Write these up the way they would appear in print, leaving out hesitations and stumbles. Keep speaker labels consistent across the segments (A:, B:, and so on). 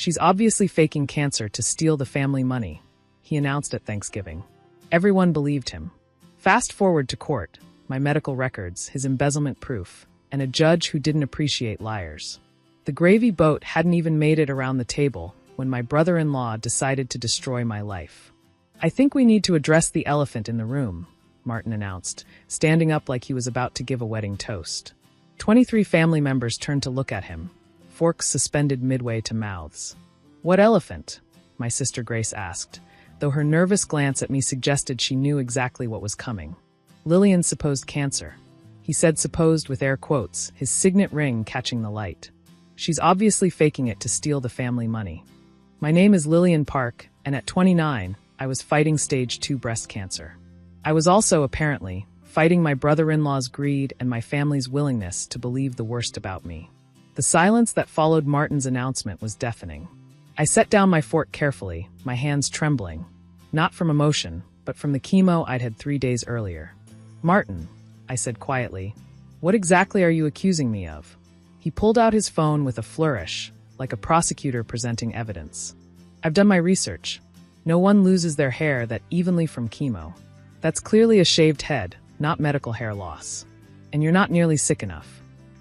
A: She's obviously faking cancer to steal the family money, he announced at Thanksgiving. Everyone believed him. Fast forward to court, my medical records, his embezzlement proof, and a judge who didn't appreciate liars. The gravy boat hadn't even made it around the table when my brother-in-law decided to destroy my life. I think we need to address the elephant in the room, Martin announced, standing up like he was about to give a wedding toast. 23 family members turned to look at him, forks suspended midway to mouths. What elephant? My sister Grace asked, though her nervous glance at me suggested she knew exactly what was coming. Lillian's supposed cancer. He said supposed with air quotes, his signet ring catching the light. She's obviously faking it to steal the family money. My name is Lillian Park, and at 29, I was fighting stage 2 breast cancer. I was also, apparently, fighting my brother-in-law's greed and my family's willingness to believe the worst about me. The silence that followed Martin's announcement was deafening. I set down my fork carefully, my hands trembling, not from emotion, but from the chemo I'd had 3 days earlier. Martin, I said quietly, what exactly are you accusing me of? He pulled out his phone with a flourish, like a prosecutor presenting evidence. I've done my research. No one loses their hair that evenly from chemo. That's clearly a shaved head, not medical hair loss. And you're not nearly sick enough.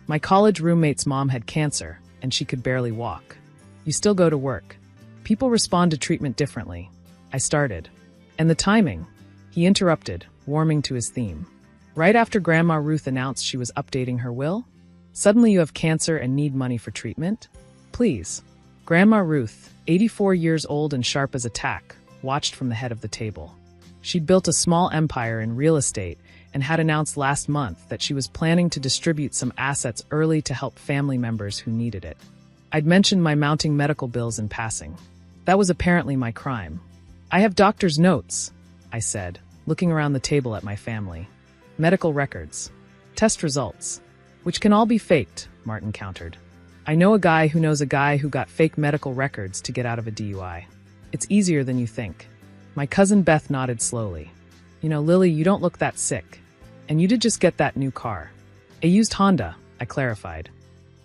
A: My college roommate's mom had cancer, and she could barely walk. You still go to work. People respond to treatment differently. I started. And the timing. He interrupted, warming to his theme. Right after Grandma Ruth announced she was updating her will? Suddenly you have cancer and need money for treatment? Please. Grandma Ruth, 84 years old and sharp as a tack, watched from the head of the table. She'd built a small empire in real estate and had announced last month that she was planning to distribute some assets early to help family members who needed it. I'd mentioned my mounting medical bills in passing. That was apparently my crime. I have doctor's notes, I said, looking around the table at my family. Medical records. Test results. Which can all be faked, Martin countered. I know a guy who knows a guy who got fake medical records to get out of a DUI. It's easier than you think. My cousin Beth nodded slowly. You know, Lily, you don't look that sick. And you did just get that new car. A used Honda, I clarified.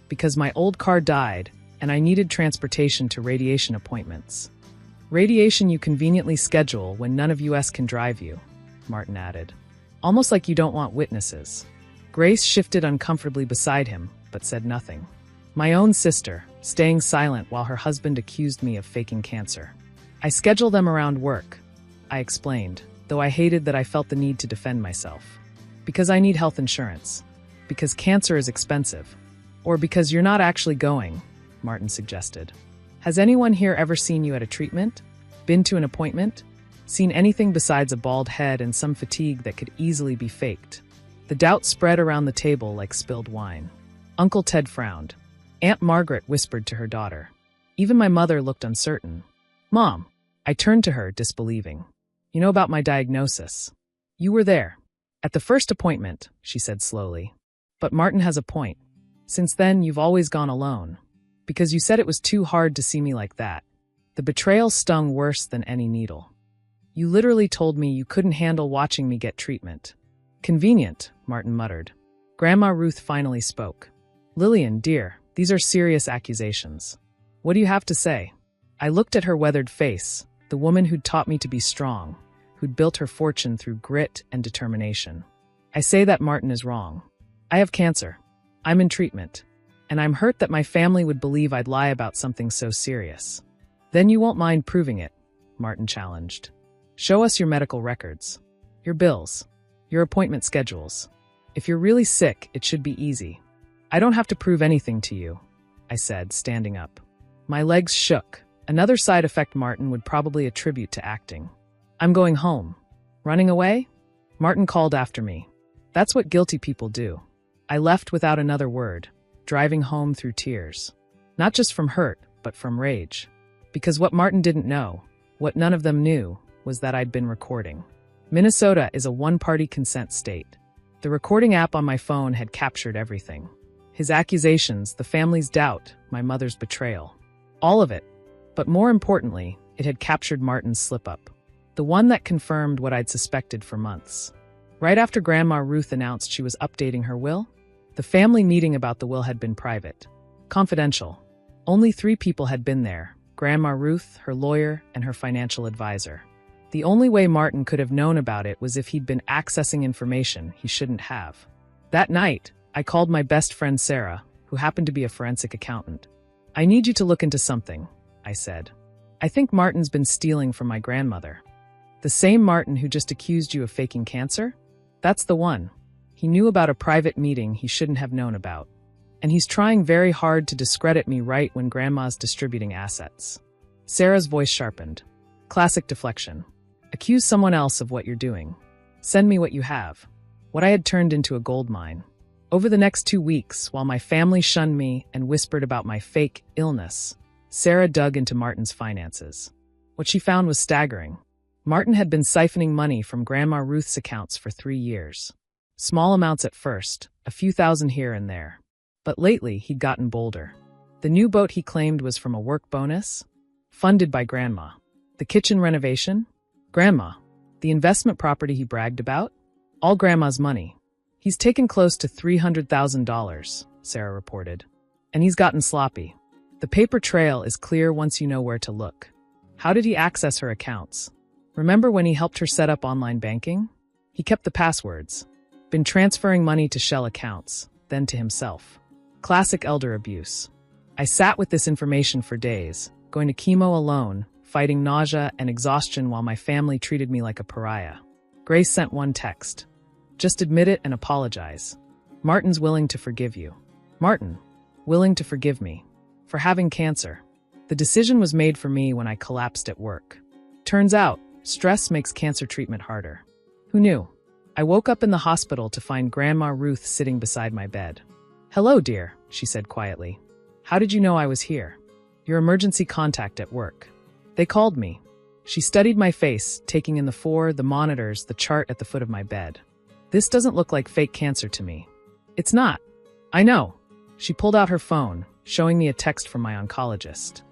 A: Because my old car died, and I needed transportation to radiation appointments. Radiation you conveniently schedule when none of us can drive you, Martin added. Almost like you don't want witnesses. Grace shifted uncomfortably beside him, but said nothing. My own sister, staying silent while her husband accused me of faking cancer. I schedule them around work, I explained, though I hated that I felt the need to defend myself. Because I need health insurance. Because cancer is expensive. Or because you're not actually going, Martin suggested. Has anyone here ever seen you at a treatment? Been to an appointment? Seen anything besides a bald head and some fatigue that could easily be faked? The doubt spread around the table like spilled wine. Uncle Ted frowned. Aunt Margaret whispered to her daughter. Even my mother looked uncertain. Mom, I turned to her, disbelieving. You know about my diagnosis. You were there. At the first appointment, she said slowly. But Martin has a point. Since then, you've always gone alone. Because you said it was too hard to see me like that. The betrayal stung worse than any needle. You literally told me you couldn't handle watching me get treatment. Convenient, Martin muttered. Grandma Ruth finally spoke. Lillian, dear, these are serious accusations. What do you have to say? I looked at her weathered face, the woman who'd taught me to be strong, who'd built her fortune through grit and determination. I say that Martin is wrong. I have cancer. I'm in treatment. And I'm hurt that my family would believe I'd lie about something so serious. Then you won't mind proving it, Martin challenged. Show us your medical records. Your bills. Your appointment schedules. If you're really sick, it should be easy. I don't have to prove anything to you, I said, standing up. My legs shook. Another side effect Martin would probably attribute to acting. I'm going home. Running away? Martin called after me. That's what guilty people do. I left without another word, driving home through tears. Not just from hurt, but from rage. Because what Martin didn't know, what none of them knew, was that I'd been recording. Minnesota is a one-party consent state. The recording app on my phone had captured everything. His accusations, the family's doubt, my mother's betrayal. All of it. But more importantly, it had captured Martin's slip-up. The one that confirmed what I'd suspected for months. Right after Grandma Ruth announced she was updating her will, the family meeting about the will had been private. Confidential. Only 3 people had been there, Grandma Ruth, her lawyer, and her financial advisor. The only way Martin could have known about it was if he'd been accessing information he shouldn't have. That night, I called my best friend Sarah, who happened to be a forensic accountant. "I need you to look into something," I said. "I think Martin's been stealing from my grandmother." "The same Martin who just accused you of faking cancer?" "That's the one. He knew about a private meeting he shouldn't have known about. And he's trying very hard to discredit me right when Grandma's distributing assets." Sarah's voice sharpened. Classic deflection. Accuse someone else of what you're doing. Send me what you have. What I had turned into a gold mine. Over the next 2 weeks, while my family shunned me and whispered about my fake illness, Sarah dug into Martin's finances. What she found was staggering. Martin had been siphoning money from Grandma Ruth's accounts for 3 years. Small amounts at first, a few thousand here and there. But lately, he'd gotten bolder. The new boat he claimed was from a work bonus, funded by Grandma. The kitchen renovation? Grandma. The investment property he bragged about? All Grandma's money. He's taken close to $300,000, Sarah reported. And he's gotten sloppy. The paper trail is clear once you know where to look. How did he access her accounts? Remember when he helped her set up online banking? He kept the passwords. Been transferring money to shell accounts, then to himself. Classic elder abuse. I sat with this information for days, going to chemo alone, fighting nausea and exhaustion while my family treated me like a pariah. Grace sent one text. "Just admit it and apologize. Martin's willing to forgive you." Martin, willing to forgive me. For having cancer. The decision was made for me when I collapsed at work. Turns out, stress makes cancer treatment harder. Who knew? I woke up in the hospital to find Grandma Ruth sitting beside my bed. "Hello, dear," she said quietly. "How did you know I was here?" "Your emergency contact at work. They called me." She studied my face, taking in the monitors, the chart at the foot of my bed. "This doesn't look like fake cancer to me." "It's not." "I know." She pulled out her phone, showing me a text from my oncologist.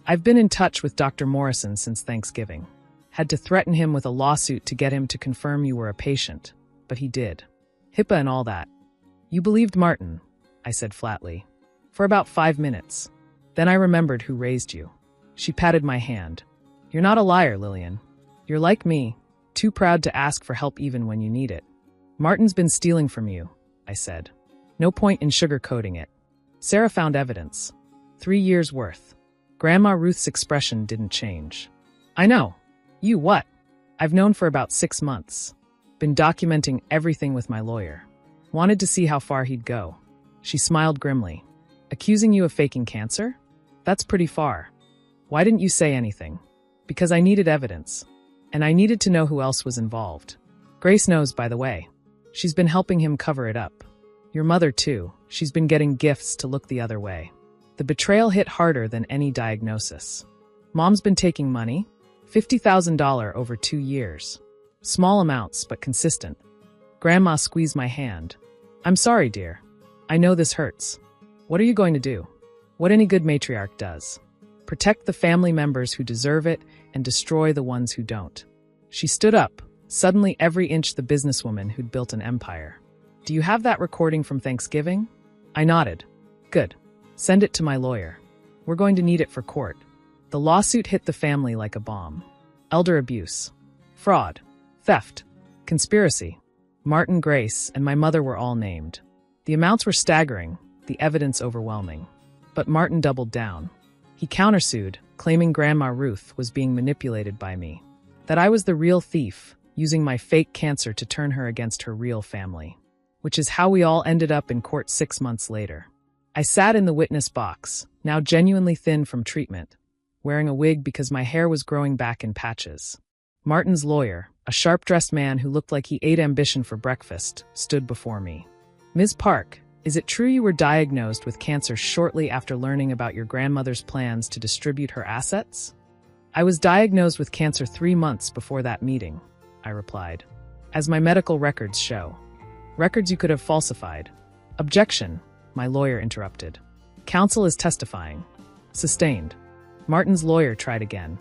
A: "I've been in touch with Dr. Morrison since Thanksgiving. Had to threaten him with a lawsuit to get him to confirm you were a patient, but he did. HIPAA and all that." "You believed Martin," I said flatly. "For about 5 minutes. Then I remembered who raised you." She patted my hand. "You're not a liar, Lillian. You're like me, too proud to ask for help even when you need it." "Martin's been stealing from you," I said. "No point in sugarcoating it." Sarah found evidence. 3 years' worth. Grandma Ruth's expression didn't change. "I know. You what?" "I've known for about 6 months. Been documenting everything with my lawyer. Wanted to see how far he'd go." She smiled grimly. "Accusing you of faking cancer? That's pretty far. Why didn't you say anything?" "Because I needed evidence. And I needed to know who else was involved. Grace knows, by the way. She's been helping him cover it up. Your mother, too. She's been getting gifts to look the other way." The betrayal hit harder than any diagnosis. "Mom's been taking money? $50,000 over 2 years. Small amounts, but consistent." Grandma squeezed my hand. "I'm sorry, dear. I know this hurts. What are you going to do?" "What any good matriarch does. Protect the family members who deserve it and destroy the ones who don't." She stood up, suddenly every inch the businesswoman who'd built an empire. "Do you have that recording from Thanksgiving?" I nodded. "Good. Send it to my lawyer. We're going to need it for court." The lawsuit hit the family like a bomb. Elder abuse. Fraud. Theft. Conspiracy. Martin, Grace, and my mother were all named. The amounts were staggering, the evidence overwhelming. But Martin doubled down. He countersued, claiming Grandma Ruth was being manipulated by me. That I was the real thief, using my fake cancer to turn her against her real family. Which is how we all ended up in court 6 months later. I sat in the witness box, now genuinely thin from treatment, wearing a wig because my hair was growing back in patches. Martin's lawyer, a sharp-dressed man who looked like he ate ambition for breakfast, stood before me. "Ms. Park, is it true you were diagnosed with cancer shortly after learning about your grandmother's plans to distribute her assets?" "I was diagnosed with cancer 3 months before that meeting," I replied. "As my medical records show." "Records you could have falsified." "Objection," my lawyer interrupted. "Counsel is testifying." Sustained. Martin's lawyer tried again.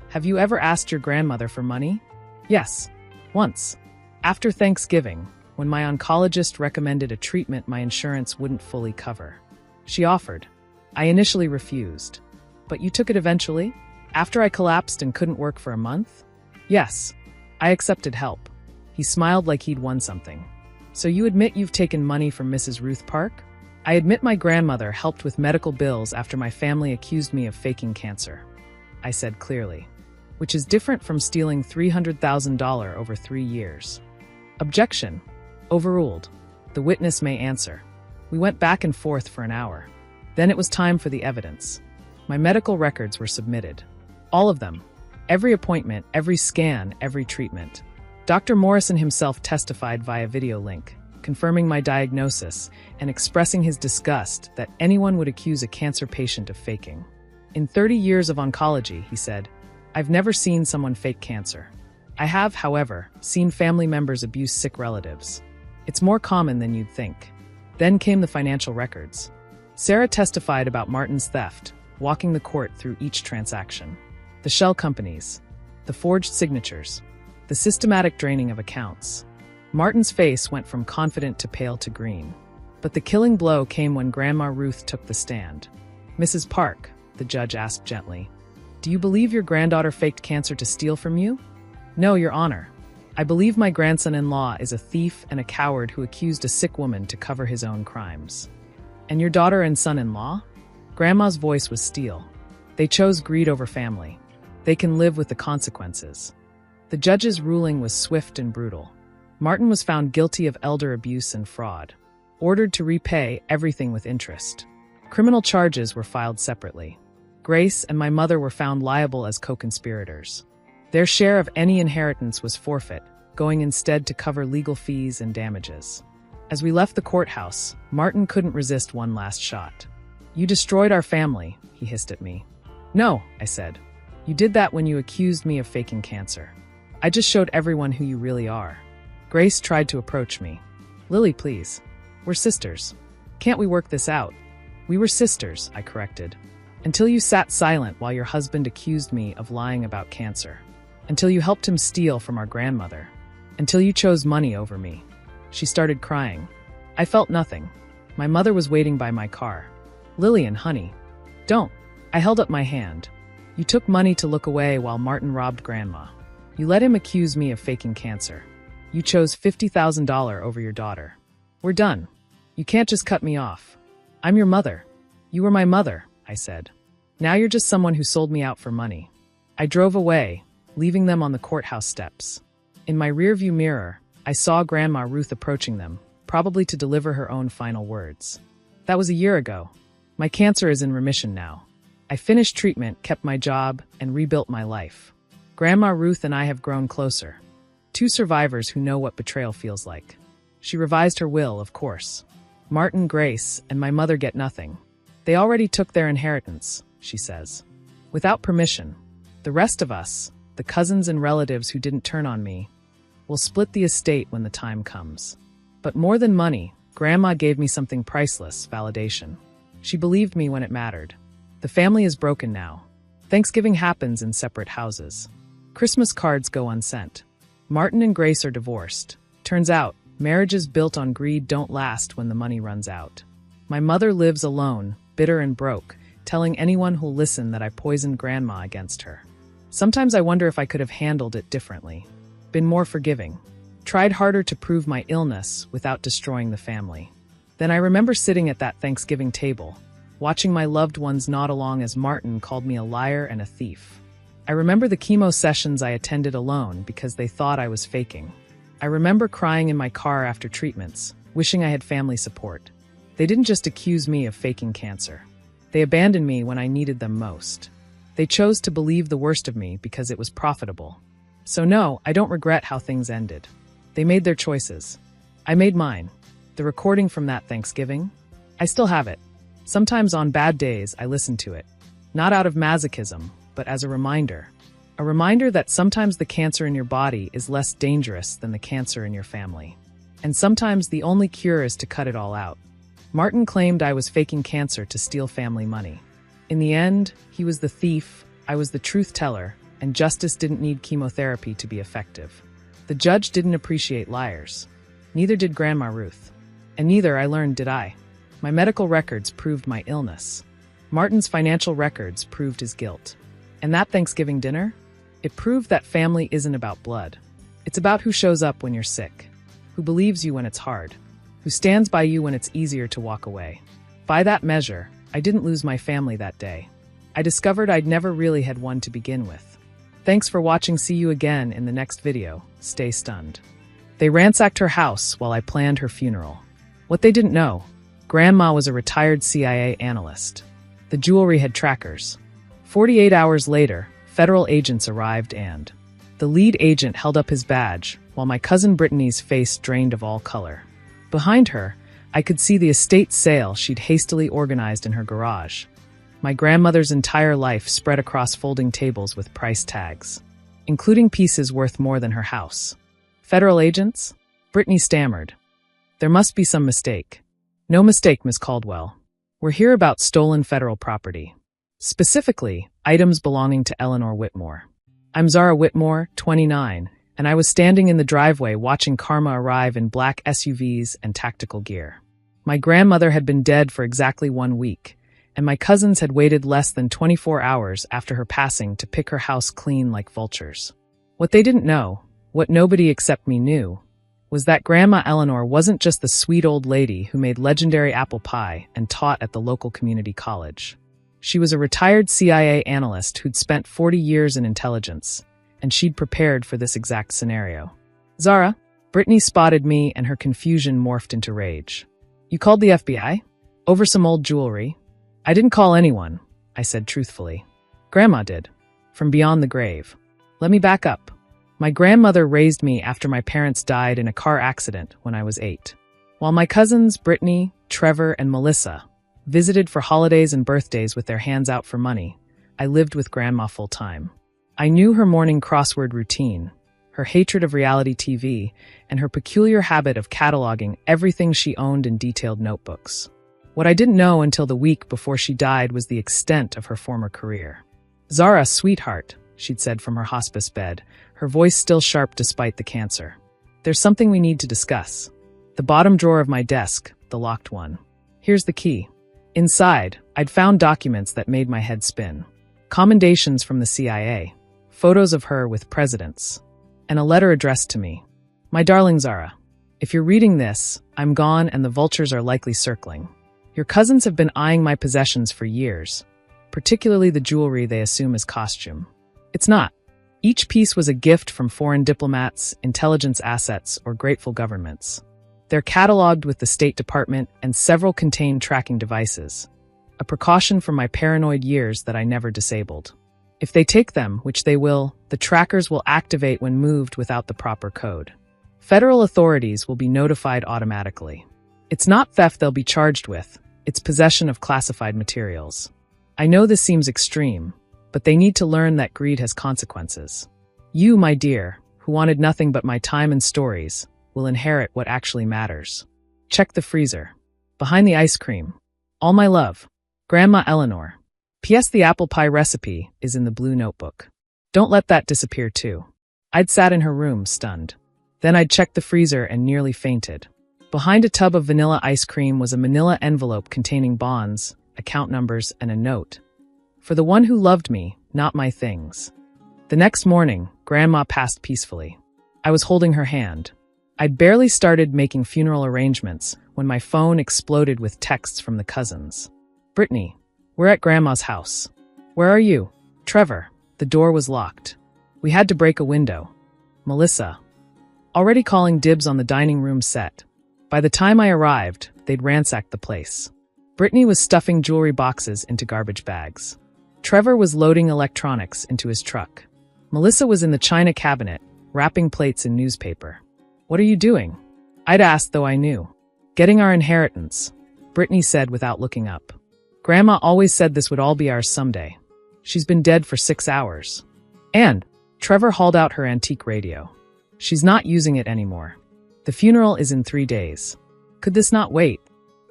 A: "Have you ever asked your grandmother for money?" "Yes. Once. After Thanksgiving, when my oncologist recommended a treatment my insurance wouldn't fully cover. She offered. I initially refused. But you took it eventually?" After I collapsed and couldn't work for a month? Yes. I accepted help. He smiled like he'd won something. So you admit you've taken money from Mrs. Ruth Park? I admit my grandmother helped with medical bills after my family accused me of faking cancer, I said clearly, which is different from stealing $300,000 over 3 years. Objection. Overruled. The witness may answer. We went back and forth for an hour. Then it was time for the evidence. My medical records were submitted. All of them. Every appointment, every scan, every treatment. Dr. Morrison himself testified via video link, confirming my diagnosis and expressing his disgust that anyone would accuse a cancer patient of faking. In 30 years of oncology, he said, I've never seen someone fake cancer. I have, however, seen family members abuse sick relatives. It's more common than you'd think. Then came the financial records. Sarah testified about Martin's theft, walking the court through each transaction. The shell companies, the forged signatures, the systematic draining of accounts. Martin's face went from confident to pale to green. But the killing blow came when Grandma Ruth took the stand. Mrs. Park, the judge asked gently, do you believe your granddaughter faked cancer to steal from you? No, Your Honor. I believe my grandson-in-law is a thief and a coward who accused a sick woman to cover his own crimes. And your daughter and son-in-law? Grandma's voice was steel. They chose greed over family. They can live with the consequences. The judge's ruling was swift and brutal. Martin was found guilty of elder abuse and fraud, ordered to repay everything with interest. Criminal charges were filed separately. Grace and my mother were found liable as co-conspirators. Their share of any inheritance was forfeit, going instead to cover legal fees and damages. As we left the courthouse, Martin couldn't resist one last shot. You destroyed our family, he hissed at me. No, I said. You did that when you accused me of faking cancer. I just showed everyone who you really are. Grace tried to approach me. Lily, please. We're sisters. Can't we work this out? We were sisters, I corrected. Until you sat silent while your husband accused me of lying about cancer. Until you helped him steal from our grandmother. Until you chose money over me. She started crying. I felt nothing. My mother was waiting by my car. Lillian, honey. Don't. I held up my hand. You took money to look away while Martin robbed Grandma. You let him accuse me of faking cancer. You chose $50,000 over your daughter. We're done. You can't just cut me off. I'm your mother. You were my mother, I said. Now you're just someone who sold me out for money. I drove away, leaving them on the courthouse steps. In my rearview mirror, I saw Grandma Ruth approaching them, probably to deliver her own final words. That was a year ago. My cancer is in remission now. I finished treatment, kept my job, and rebuilt my life. Grandma Ruth and I have grown closer. Two survivors who know what betrayal feels like. She revised her will, of course. Martin, Grace, and my mother get nothing. They already took their inheritance, she says. Without permission. The rest of us, the cousins and relatives who didn't turn on me, will split the estate when the time comes. But more than money, Grandma gave me something priceless, validation. She believed me when it mattered. The family is broken now. Thanksgiving happens in separate houses. Christmas cards go unsent. Martin and Grace are divorced. Turns out, marriages built on greed don't last when the money runs out. My mother lives alone, bitter and broke, telling anyone who'll listen that I poisoned Grandma against her. Sometimes I wonder if I could have handled it differently. Been more forgiving. Tried harder to prove my illness without destroying the family. Then I remember sitting at that Thanksgiving table, watching my loved ones nod along as Martin called me a liar and a thief. I remember the chemo sessions I attended alone because they thought I was faking. I remember crying in my car after treatments, wishing I had family support. They didn't just accuse me of faking cancer. They abandoned me when I needed them most. They chose to believe the worst of me because it was profitable. So no, I don't regret how things ended. They made their choices. I made mine. The recording from that Thanksgiving? I still have it. Sometimes on bad days, I listen to it. Not out of masochism, but as a reminder. A reminder that sometimes the cancer in your body is less dangerous than the cancer in your family. And sometimes the only cure is to cut it all out. Martin claimed I was faking cancer to steal family money. In the end, he was the thief, I was the truth teller, and justice didn't need chemotherapy to be effective. The judge didn't appreciate liars. Neither did Grandma Ruth. And neither, I learned, did I. My medical records proved my illness. Martin's financial records proved his guilt. And that Thanksgiving dinner? It proved that family isn't about blood. It's about who shows up when you're sick, who believes you when it's hard, who stands by you when it's easier to walk away. By that measure, I didn't lose my family that day. I discovered I'd never really had one to begin with. Thanks for watching. See you again in the next video. Stay stunned. They ransacked her house while I planned her funeral. What they didn't know, Grandma was a retired CIA analyst. The jewelry had trackers. 48 hours later, federal agents arrived and the lead agent held up his badge while my cousin Brittany's face drained of all color. Behind her, I could see the estate sale she'd hastily organized in her garage. My grandmother's entire life spread across folding tables with price tags, including pieces worth more than her house. Federal agents? Brittany stammered. There must be some mistake. No mistake, Miss Caldwell. We're here about stolen federal property. Specifically, items belonging to Eleanor Whitmore. I'm Zara Whitmore, 29, and I was standing in the driveway watching Karma arrive in black SUVs and tactical gear. My grandmother had been dead for exactly 1 week, and my cousins had waited less than 24 hours after her passing to pick her house clean like vultures. What they didn't know, what nobody except me knew, was that Grandma Eleanor wasn't just the sweet old lady who made legendary apple pie and taught at the local community college. She was a retired CIA analyst who'd spent 40 years in intelligence, and she'd prepared for this exact scenario. Zara, Brittany spotted me and her confusion morphed into rage. You called the FBI? Over some old jewelry? I didn't call anyone, I said truthfully. Grandma did. From beyond the grave. Let me back up. My grandmother raised me after my parents died in a car accident when I was 8. While my cousins, Brittany, Trevor, and Melissa, visited for holidays and birthdays with their hands out for money, I lived with Grandma full-time. I knew her morning crossword routine, her hatred of reality TV, and her peculiar habit of cataloging everything she owned in detailed notebooks. What I didn't know until the week before she died was the extent of her former career. Zara, sweetheart, she'd said from her hospice bed, her voice still sharp despite the cancer. There's something we need to discuss. The bottom drawer of my desk, the locked one. Here's the key. Inside, I'd found documents that made my head spin. Commendations from the CIA, photos of her with presidents, and a letter addressed to me. My darling Zara, if you're reading this, I'm gone and the vultures are likely circling. Your cousins have been eyeing my possessions for years, particularly the jewelry they assume is costume. It's not. Each piece was a gift from foreign diplomats, intelligence assets, or grateful governments. They're cataloged with the State Department and several contain tracking devices, a precaution from my paranoid years that I never disabled. If they take them, which they will, the trackers will activate when moved without the proper code. Federal authorities will be notified automatically. It's not theft they'll be charged with, it's possession of classified materials. I know this seems extreme, but they need to learn that greed has consequences. You, my dear, who wanted nothing but my time and stories, will inherit what actually matters. Check the freezer. Behind the ice cream. All my love. Grandma Eleanor. P.S. The apple pie recipe is in the blue notebook. Don't let that disappear too. I'd sat in her room, stunned. Then I'd checked the freezer and nearly fainted. Behind a tub of vanilla ice cream was a manila envelope containing bonds, account numbers, and a note. For the one who loved me, not my things. The next morning, Grandma passed peacefully. I was holding her hand. I'd barely started making funeral arrangements when my phone exploded with texts from the cousins. Brittany, we're at Grandma's house. Where are you? Trevor, the door was locked. We had to break a window. Melissa, already calling dibs on the dining room set. By the time I arrived, they'd ransacked the place. Brittany was stuffing jewelry boxes into garbage bags. Trevor was loading electronics into his truck. Melissa was in the china cabinet, wrapping plates in newspaper. What are you doing? I'd asked, though I knew. Getting our inheritance, Brittany said without looking up. Grandma always said this would all be ours someday. She's been dead for 6 hours. And Trevor hauled out her antique radio. She's not using it anymore. The funeral is in 3 days. Could this not wait?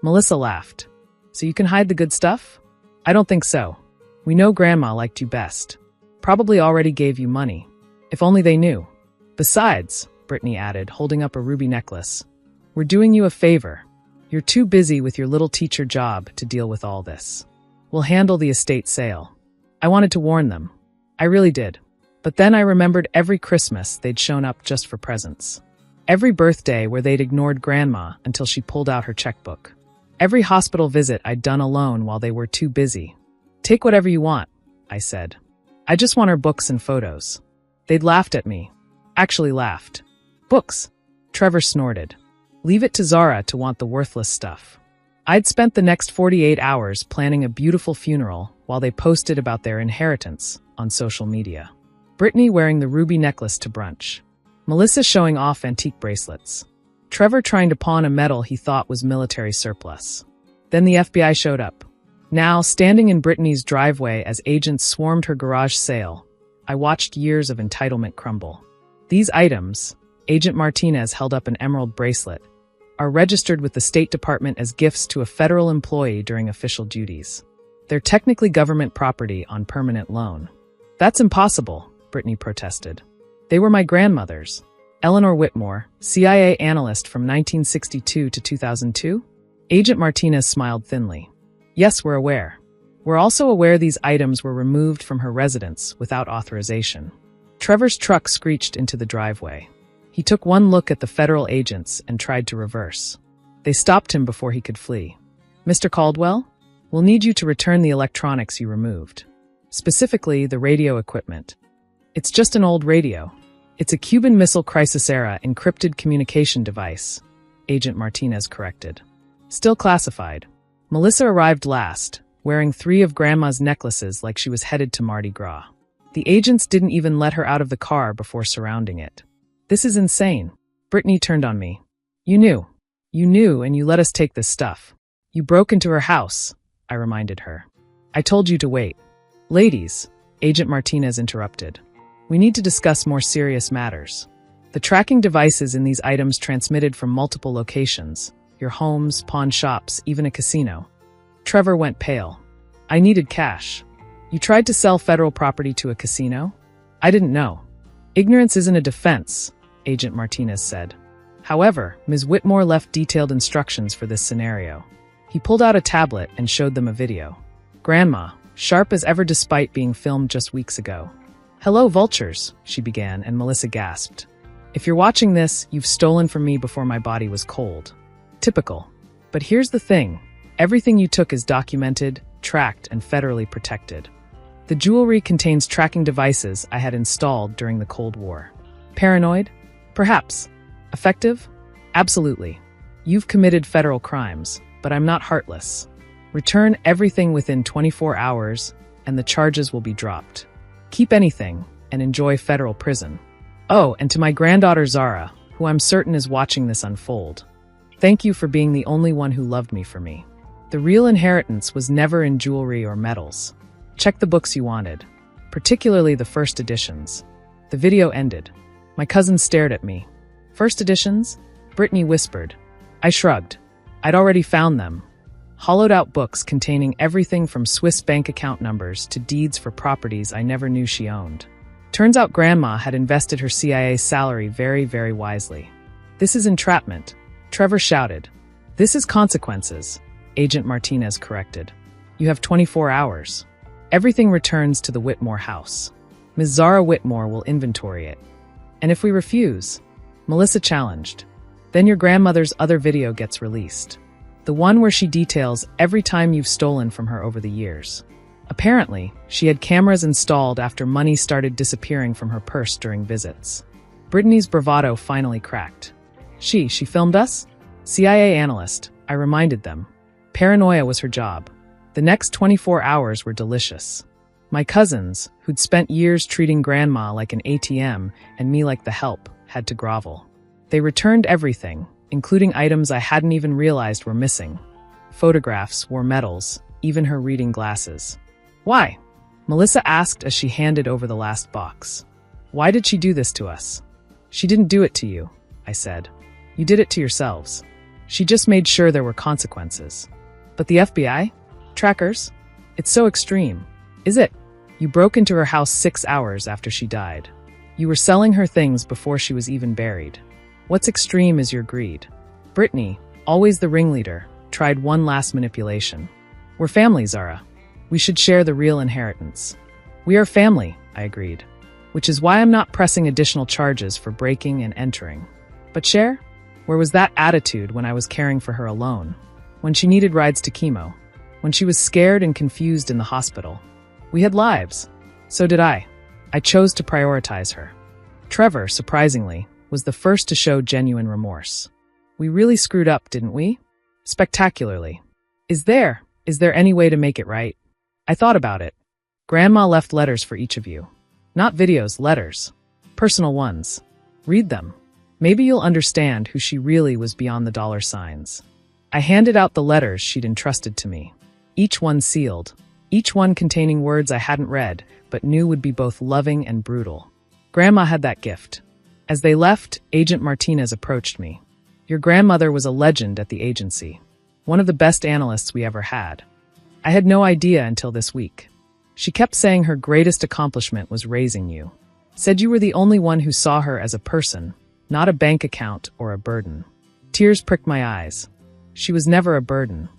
A: Melissa laughed. So you can hide the good stuff? I don't think so. We know Grandma liked you best. Probably already gave you money. If only they knew. Besides, Brittany added, holding up a ruby necklace, we're doing you a favor. You're too busy with your little teacher job to deal with all this. We'll handle the estate sale. I wanted to warn them. I really did. But then I remembered every Christmas they'd shown up just for presents. Every birthday where they'd ignored Grandma until she pulled out her checkbook. Every hospital visit I'd done alone while they were too busy. Take whatever you want, I said. I just want her books and photos. They'd laughed at me. Actually laughed. Books? Trevor snorted. Leave it to Zara to want the worthless stuff. I'd spent the next 48 hours planning a beautiful funeral while they posted about their inheritance on social media. Brittany wearing the ruby necklace to brunch. Melissa showing off antique bracelets. Trevor trying to pawn a medal he thought was military surplus. Then the FBI showed up. Now, standing in Brittany's driveway as agents swarmed her garage sale, I watched years of entitlement crumble. These items, Agent Martinez held up an emerald bracelet, are registered with the State Department as gifts to a federal employee during official duties. They're technically government property on permanent loan. That's impossible, Brittany protested. They were my grandmother's. Eleanor Whitmore, CIA analyst from 1962 to 2002? Agent Martinez smiled thinly. Yes, we're aware. We're also aware these items were removed from her residence without authorization. Trevor's truck screeched into the driveway. He took one look at the federal agents and tried to reverse. They stopped him before he could flee. Mr. Caldwell, we'll need you to return the electronics you removed. Specifically, the radio equipment. It's just an old radio. It's a Cuban Missile Crisis-era encrypted communication device, Agent Martinez corrected. Still classified. Melissa arrived last, wearing 3 of Grandma's necklaces like she was headed to Mardi Gras. The agents didn't even let her out of the car before surrounding it. This is insane. Brittany turned on me. You knew. You knew, and you let us take this stuff. You broke into her house, I reminded her. I told you to wait. Ladies, Agent Martinez interrupted. We need to discuss more serious matters. The tracking devices in these items transmitted from multiple locations, your homes, pawn shops, even a casino. Trevor went pale. I needed cash. You tried to sell federal property to a casino? I didn't know. Ignorance isn't a defense, Agent Martinez said. However, Ms. Whitmore left detailed instructions for this scenario. He pulled out a tablet and showed them a video. Grandma, sharp as ever despite being filmed just weeks ago. Hello, vultures, she began, and Melissa gasped. If you're watching this, you've stolen from me before my body was cold. Typical. But here's the thing. Everything you took is documented, tracked, and federally protected. The jewelry contains tracking devices I had installed during the Cold War. Paranoid? Perhaps. Effective? Absolutely. You've committed federal crimes, but I'm not heartless. Return everything within 24 hours, and the charges will be dropped. Keep anything, and enjoy federal prison. Oh, and to my granddaughter Zara, who I'm certain is watching this unfold. Thank you for being the only one who loved me for me. The real inheritance was never in jewelry or medals. Check the books you wanted, particularly the first editions. The video ended. My cousin stared at me. First editions? Brittany whispered. I shrugged. I'd already found them. Hollowed-out books containing everything from Swiss bank account numbers to deeds for properties I never knew she owned. Turns out Grandma had invested her CIA salary very, very wisely. This is entrapment, Trevor shouted. This is consequences, Agent Martinez corrected. You have 24 hours. Everything returns to the Whitmore house. Ms. Zara Whitmore will inventory it. And if we refuse, Melissa challenged, then your grandmother's other video gets released. The one where she details every time you've stolen from her over the years. Apparently, she had cameras installed after money started disappearing from her purse during visits. Brittany's bravado finally cracked. She filmed us? CIA analyst, I reminded them. Paranoia was her job. The next 24 hours were delicious. My cousins, who'd spent years treating Grandma like an ATM and me like the help, had to grovel. They returned everything, including items I hadn't even realized were missing. Photographs wore medals, even her reading glasses. Why? Melissa asked as she handed over the last box. Why did she do this to us? She didn't do it to you, I said. You did it to yourselves. She just made sure there were consequences. But the FBI? Trackers? It's so extreme. Is it? You broke into her house 6 hours after she died. You were selling her things before she was even buried. What's extreme is your greed. Brittany, always the ringleader, tried one last manipulation. We're family, Zara. We should share the real inheritance. We are family, I agreed. Which is why I'm not pressing additional charges for breaking and entering. But Cher? Where was that attitude when I was caring for her alone? When she needed rides to chemo? When she was scared and confused in the hospital? We had lives. So did I. I chose to prioritize her. Trevor, surprisingly, was the first to show genuine remorse. We really screwed up, didn't we? Spectacularly. Is there any way to make it right? I thought about it. Grandma left letters for each of you. Not videos, letters. Personal ones. Read them. Maybe you'll understand who she really was beyond the dollar signs. I handed out the letters she'd entrusted to me. Each one sealed. Each one containing words I hadn't read, but knew would be both loving and brutal. Grandma had that gift. As they left, Agent Martinez approached me. Your grandmother was a legend at the agency. One of the best analysts we ever had. I had no idea until this week. She kept saying her greatest accomplishment was raising you. Said you were the only one who saw her as a person, not a bank account or a burden. Tears pricked my eyes. She was never a burden.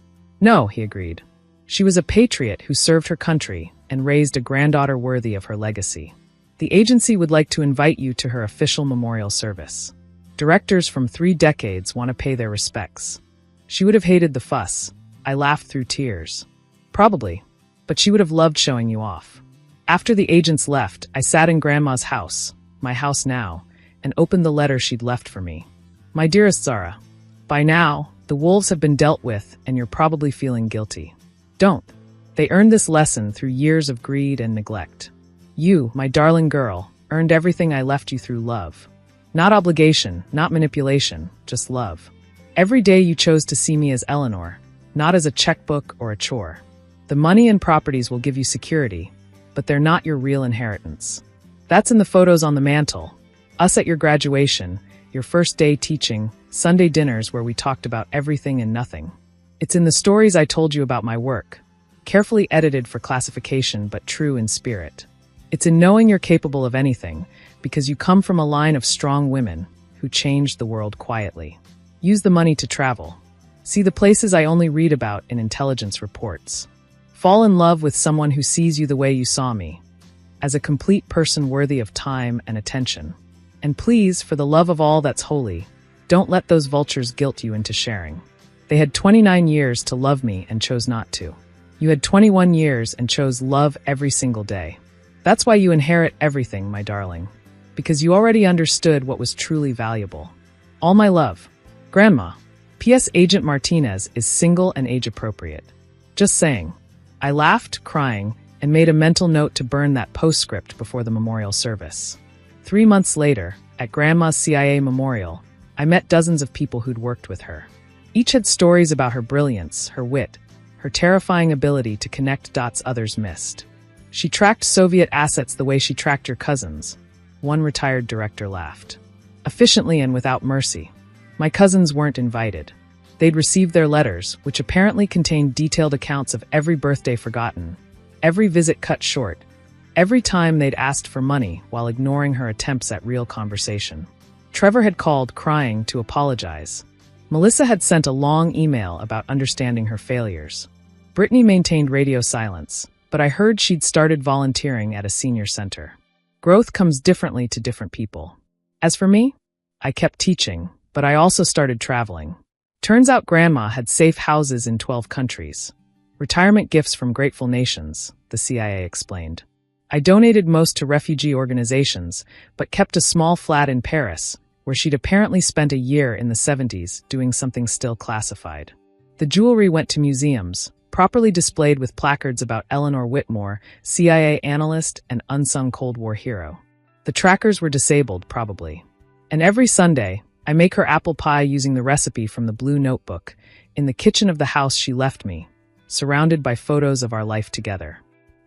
A: No, he agreed. She was a patriot who served her country and raised a granddaughter worthy of her legacy. The agency would like to invite you to her official memorial service. Directors from 3 decades want to pay their respects. She would have hated the fuss. I laughed through tears. Probably, but she would have loved showing you off. After the agents left, I sat in Grandma's house, my house now, and opened the letter she'd left for me. My dearest Zara, by now, the wolves have been dealt with and you're probably feeling guilty. Don't. They earned this lesson through years of greed and neglect. You, my darling girl, earned everything I left you through love. Not obligation, not manipulation, just love. Every day you chose to see me as Eleanor, not as a checkbook or a chore. The money and properties will give you security, but they're not your real inheritance. That's in the photos on the mantle. Us at your graduation, your first day teaching, Sunday dinners where we talked about everything and nothing. It's in the stories I told you about my work, carefully edited for classification but true in spirit. It's in knowing you're capable of anything, because you come from a line of strong women who changed the world quietly. Use the money to travel. See the places I only read about in intelligence reports. Fall in love with someone who sees you the way you saw me, as a complete person worthy of time and attention. And please, for the love of all that's holy, don't let those vultures guilt you into sharing. They had 29 years to love me and chose not to. You had 21 years and chose love every single day. That's why you inherit everything, my darling. Because you already understood what was truly valuable. All my love. Grandma. P.S. Agent Martinez is single and age-appropriate. Just saying. I laughed, crying, and made a mental note to burn that postscript before the memorial service. 3 months later, at Grandma's CIA memorial, I met dozens of people who'd worked with her. Each had stories about her brilliance, her wit, her terrifying ability to connect dots others missed. She tracked Soviet assets the way she tracked your cousins. One retired director laughed. Efficiently and without mercy. My cousins weren't invited. They'd received their letters, which apparently contained detailed accounts of every birthday forgotten, every visit cut short, every time they'd asked for money while ignoring her attempts at real conversation. Trevor had called, crying, to apologize. Melissa had sent a long email about understanding her failures. Brittany maintained radio silence, but I heard she'd started volunteering at a senior center. Growth comes differently to different people. As for me, I kept teaching, but I also started traveling. Turns out Grandma had safe houses in 12 countries. Retirement gifts from grateful nations, the CIA explained. I donated most to refugee organizations, but kept a small flat in Paris, where she'd apparently spent a year in the 70s doing something still classified. The jewelry went to museums, properly displayed with placards about Eleanor Whitmore, CIA analyst and unsung Cold War hero. The trackers were disabled, probably. And every Sunday, I make her apple pie using the recipe from the blue notebook, in the kitchen of the house she left me, surrounded by photos of our life together.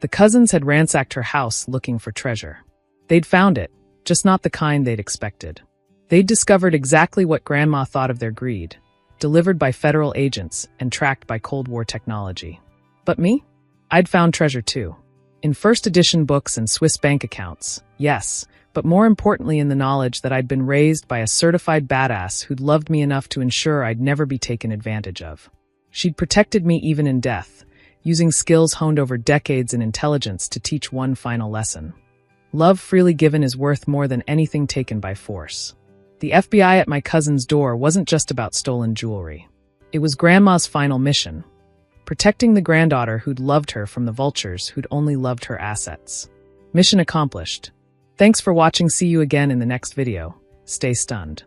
A: The cousins had ransacked her house looking for treasure. They'd found it, just not the kind they'd expected. They'd discovered exactly what Grandma thought of their greed, delivered by federal agents and tracked by Cold War technology. But me? I'd found treasure too. In first edition books and Swiss bank accounts, yes, but more importantly in the knowledge that I'd been raised by a certified badass who'd loved me enough to ensure I'd never be taken advantage of. She'd protected me even in death, using skills honed over decades in intelligence to teach one final lesson. Love freely given is worth more than anything taken by force. The FBI at my cousin's door wasn't just about stolen jewelry. It was Grandma's final mission, protecting the granddaughter who'd loved her from the vultures who'd only loved her assets. Mission accomplished. Thanks for watching. See you again in the next video. Stay stunned.